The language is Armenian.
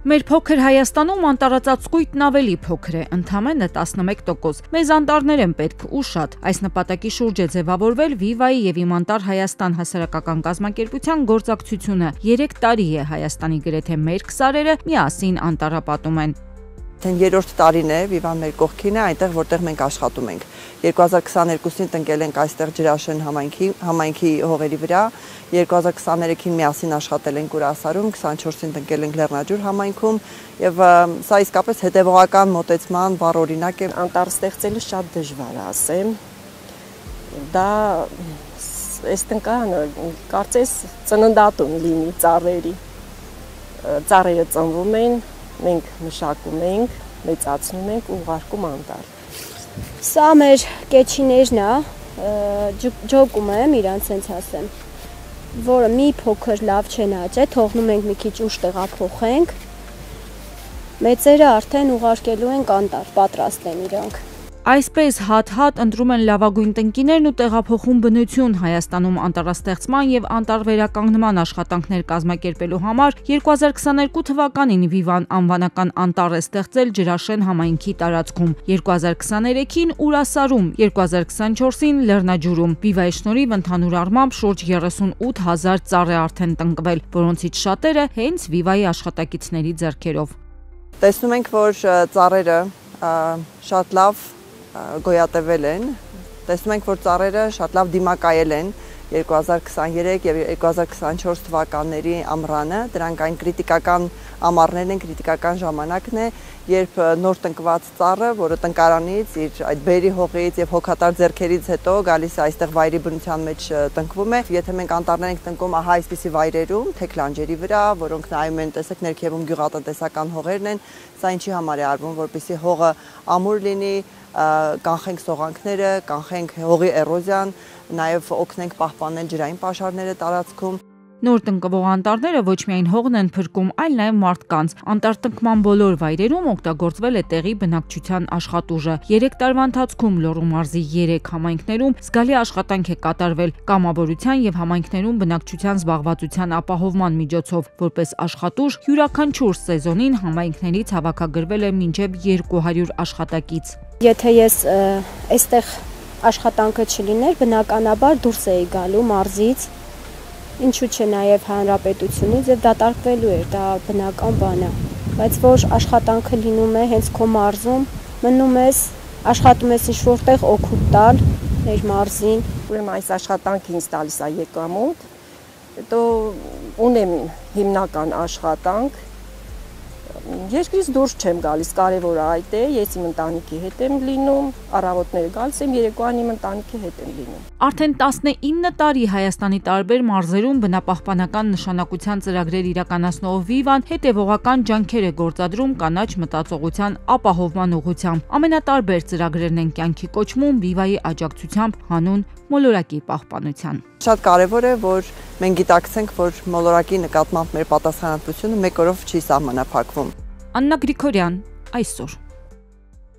Մեր փոքր Հայաստանում անտառածածկույթն ավելի փոքր է, ընդամենը 11%։ Մեզ անտառներ են պետք ու շատ։ Այս նպատակի շուրջ է ձևավորվել Viva-ի եւ Իմ անտառ Հայաստան հասարակական կազմակերպության գործակցությունը։ 3 տարի է Հայաստանի գրեթե մերկ սարերը միասին անտառապատում են։ Երրորդ տարին է Viva-ն մեր կողքին է, այնտեղ որտեղ մենք աշխատում ենք։ 2022-ին տնկել ենք այստեղ Ջրաշեն համայնքի հողերի վրա, 2023-ին միասին աշխատել ենք Ուրասարում, 24-ին տնկել ենք Լեռնաջուր համայնքում եւ սա իսկապես հետեւողական մոտեցման վառ օրինակ է։ Անտառ ստեղծելը շատ դժվար է, ասեմ։ Դա այս տնկանը կարծես ծննդատուն լինի ծառերի։ Ծառերը ծնվում են, մենք մշակում ենք, մեծացնում ենք ու ուղարկում անտառ։ Սա մեր կեչիներն է, ջոկում եմ իրանց հենց ասեմ, որը մի փոքր լավ չեն աճե, թողնում ենք մի քիչ ուշ տեղափոխենք, մեծերը արդեն ուղարկելու ենք անտառ, պատրաստ են իրանք։ Այսպես հատ-հատ ընտրում են լավագույն տնկիներն ու տեղափոխում բնություն Հայաստանում անտառաստեղծման եւ անտառվերականգնման աշխատանքներ կազմակերպելու համար 2022 թվականին Viva-ն անվանական անտառ է ստեղծել Ջրաշեն համայնքի տարածքում, 2023-ին Ուրասարում, 2024-ին Լեռնաջուրում։ Viva-ի շնորհիվ ընդհանուր առմամբ շուրջ 38,000 ծառ է արդեն տնկվել, որոնցից շատերը հենց Viva-ի աշխատակիցների ձեռքերով։ Տեսնում ենք, որ ծառերը շատ լավ գոյատևել են, տեսնում ենք, որ ծառերը շատ լավ դիմակայել են 2023 եւ 2024 թվականների ամռանը, դրանք այն կրիտիկական ամառներն են, կրիտիկական ժամանակն է, երբ նոր տնկված ծառը, որը տնկարանից, իր այդ բերի հողից եւ հոգատար ձեռքերից հետո գալիս է այստեղ վայրի բնության մեջ տնկվում է։ Եթե մենք անտառներ ենք տնկում ահա այսպիսի վայրերում, թեք լանջերի վրա, որոնք նայում են, տեսեք ներքևում գյուղատնտեսական հողերն են, սա ինչի համար է արվում, որպեսզի հողը ամուր լինի, կանխենք սողանքները, կանխենք հողի էրոզիան, նաև օգնենք պահպանել ջրային պաշարները տարածքում։ Նոր տնկվող անտառները ոչ միայն հողն են փրկում, այլ նաև մարդկանց։ Անտառ տնկման բոլոր վայրերում օգտագործվել է տեղի բնակչության աշխատուժը։ 3 տարվա ընթացքում Լոռու մարզի 3 համայնքներում զգալի աշխատանք է կատարվել կամավորության եւ համայնքներում բնակչության զբաղվածության ապահովման միջոցով, որպես աշխատուժ յուրաքանչյուր սեզոնին համայնքներից հավաքագրվել է մինչև 200 աշխատակից։ Եթե ես այստեղ աշխատանքը չլիներ, բնականաբար դուրս էի գալու մարզից, ինչու՞ չէ նաև հանրապետությունից եւ դատարկվելու էր, դա բնական բան է, բայց որ աշխատանքը լինում է հենց քո մարզում, մնում ես, աշխատում ես ինչ-որտեղ օգուտ տալ մեր մարզին։ Ուրեմն այս աշխատանքը ինձ տալիս է եկամուտ, հետո ունեմ հիմնական աշխատանք, երկրից դուրս չեմ գալիս, կարևորը այդ է, ես իմ ընտանիքի հետ եմ լինում, առավոտները գալիս եմ, երեկոյան իմ ընտանիքի հետ եմ լինում։ Արդեն 19 տարի Հայաստանի տարբեր մարզերում բնապահպանական նշանակության ծրագրեր իրականացնող Viva-ն հետևողական ջանքեր է գործադրում կանաչ մտածողության ապահովման ուղղությամբ։ Ամենատարբեր ծրագրերն են կյանքի կոչվում Viva-ի աջակցությամբ հանուն մոլորակի պահպանության։ Շատ կարևոր է, որ մենք գիտակցենք, որ մոլորակի նկատմամբ մեր պատասխանատվությունը մեկ օրով չի սահմանափակվում։ Աննա Գրիգորյան, այսօր։